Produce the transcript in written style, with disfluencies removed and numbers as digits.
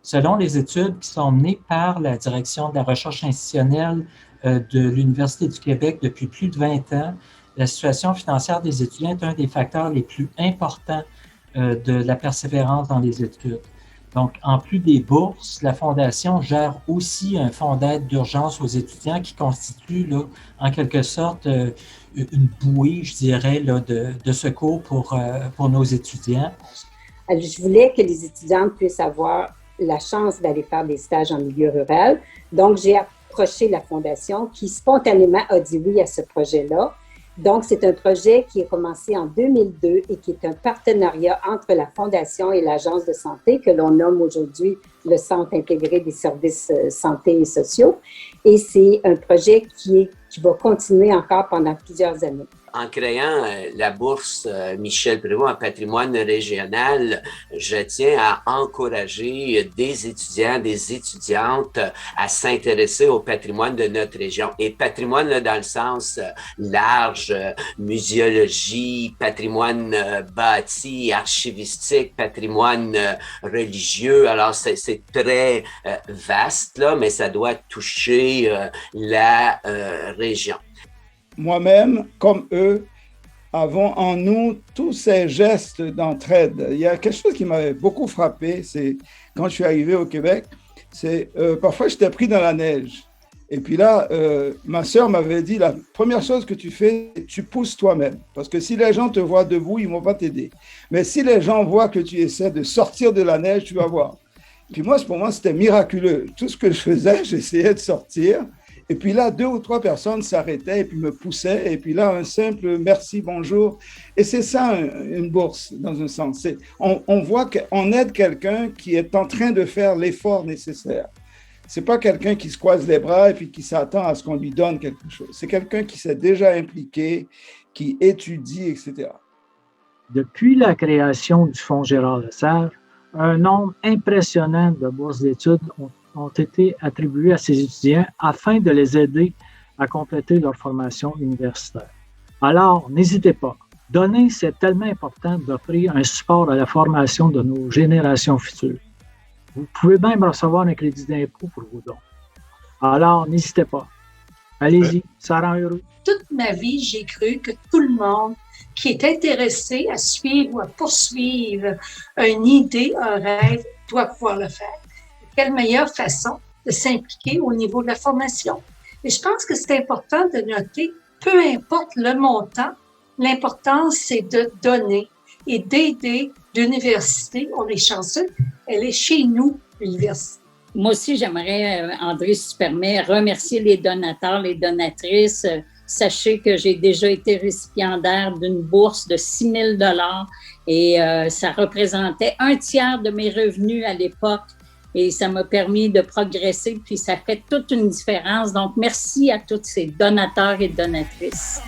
Selon les études qui sont menées par la Direction de la recherche institutionnelle de l'Université du Québec depuis plus de 20 ans, la situation financière des étudiants est un des facteurs les plus importants de la persévérance dans les études. Donc, en plus des bourses, la Fondation gère aussi un fonds d'aide d'urgence aux étudiants qui constitue, là, en quelque sorte, une bouée, je dirais, là, de secours pour nos étudiants. Alors, je voulais que les étudiantes puissent avoir la chance d'aller faire des stages en milieu rural. Donc, j'ai approché la Fondation qui spontanément a dit oui à ce projet-là. Donc, c'est un projet qui a commencé en 2002 et qui est un partenariat entre la Fondation et l'Agence de santé que l'on nomme aujourd'hui le Centre intégré des services santé et sociaux. Et c'est un projet qui va continuer encore pendant plusieurs années. En créant la bourse Michel Prévost en patrimoine régional, je tiens à encourager des étudiants, des étudiantes à s'intéresser au patrimoine de notre région. Et patrimoine là, dans le sens large, muséologie, patrimoine bâti, archivistique, patrimoine religieux. Alors, c'est très vaste, là, mais ça doit toucher la région. Moi-même, comme eux, avons en nous tous ces gestes d'entraide. Il y a quelque chose qui m'avait beaucoup frappé, c'est quand je suis arrivé au Québec, c'est parfois j'étais pris dans la neige. Et puis là, ma sœur m'avait dit, la première chose que tu fais, tu pousses toi-même. Parce que si les gens te voient debout, ils ne vont pas t'aider. Mais si les gens voient que tu essaies de sortir de la neige, tu vas voir. Puis moi, pour moi, c'était miraculeux. Tout ce que je faisais, j'essayais de sortir. Et puis là, 2 ou 3 personnes s'arrêtaient et puis me poussaient. Et puis là, un simple merci, bonjour. Et c'est ça, une bourse, dans un sens. On voit qu'on aide quelqu'un qui est en train de faire l'effort nécessaire. Ce n'est pas quelqu'un qui se croise les bras et puis qui s'attend à ce qu'on lui donne quelque chose. C'est quelqu'un qui s'est déjà impliqué, qui étudie, etc. Depuis la création du Fonds Gérard Lesage, un nombre impressionnant de bourses d'études ont été attribuées à ces étudiants afin de les aider à compléter leur formation universitaire. Alors, n'hésitez pas. Donner, c'est tellement important d'offrir un support à la formation de nos générations futures. Vous pouvez même recevoir un crédit d'impôt pour vos dons. Alors, n'hésitez pas. Allez-y, ça rend heureux. Toute ma vie, j'ai cru que tout le monde qui est intéressé à suivre ou à poursuivre une idée, un rêve, doit pouvoir le faire. Quelle meilleure façon de s'impliquer au niveau de la formation. Et je pense que c'est important de noter, peu importe le montant, l'important, c'est de donner et d'aider l'université. On est chanceux, elle est chez nous, l'université. Moi aussi, j'aimerais, André, si tu permets, remercier les donateurs, les donatrices. Sachez que j'ai déjà été récipiendaire d'une bourse de 6 000 $ et ça représentait 1/3 de mes revenus à l'époque. Et ça m'a permis de progresser, puis ça fait toute une différence. Donc, merci à tous ces donateurs et donatrices.